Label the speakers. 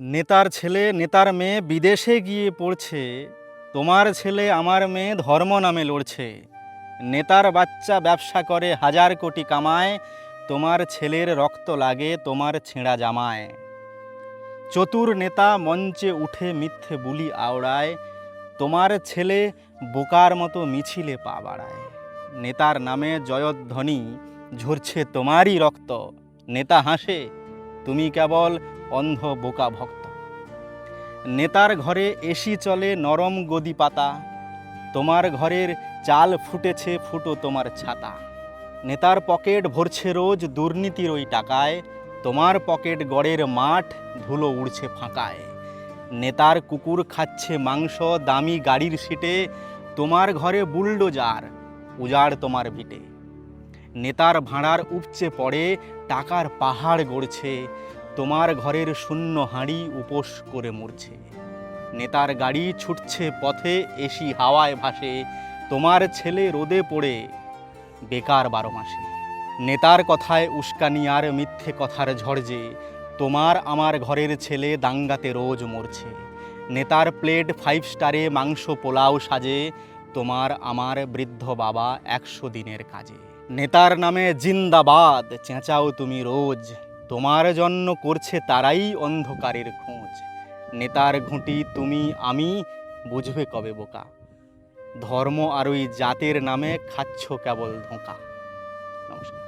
Speaker 1: নেতার ছেলে নেতার মেয়ে বিদেশে গিয়ে পড়ছে, তোমার ছেলে আমার মেয়ে ধর্ম নামে লড়ছে। নেতার বাচ্চা ব্যবসা করে হাজার কোটি কামায়, তোমার ছেলের রক্ত লাগে তোমার ছেঁড়া জামায়। চতুর নেতা মঞ্চে উঠে মিথ্যে বুলি আওড়ায়, তোমার ছেলে বোকার মতো মিছিলে পা বাড়ায়। নেতার নামে জয়ধ্বনি ঝরছে তোমারই রক্ত, নেতা হাসে তুমি কেবল অন্ধ বোকা ভক্ত। নেতার ঘরে এসি চলে নরম গদি পাতা, তোমার ঘরের চাল ফুটেছে ফুটো তোমার ছাতা। নেতার পকেট ভরছে রোজ দুর্নীতির ওই টাকায়, তোমার পকেট গড়ের মাঠ ধুলো উড়ছে ফাঁকায়। নেতার কুকুর খাচ্ছে মাংস দামি গাড়ির সিটে, তোমার ঘরে বুলডোজার উজাড় তোমার ভিটে। নেতার ভাঁড়ার উপচে পড়ে টাকার পাহাড় গড়ছে, তোমার ঘরের শূন্য হাঁড়ি উপোস করে মরছে। নেতার গাড়ি ছুটছে পথে এসি হাওয়ায় ভাসে, তোমার ছেলে রোদে পড়ে বেকার 12 মাসে। নেতার কথায় উস্কানি আর মিথ্যে কথার ঝড় যে, তোমার আমার ঘরের ছেলে দাঙ্গাতে রোজ মরছে। নেতার প্লেট 5 স্টারে মাংস পোলাও সাজে, তোমার আমার বৃদ্ধ বাবা 100 দিনের কাজে। নেতার নামে জিন্দাবাদ চেঁচাও তুমি রোজ, তোমার জন্য করছে তারাই অন্ধকারের খোঁজ। নেতার ঘুঁটি তুমি আমি বুঝবে কবে বোকা, ধর্ম আর ওই জাতের নামে খাচ্ছ কেবল ধোঁকা। নমস্কার।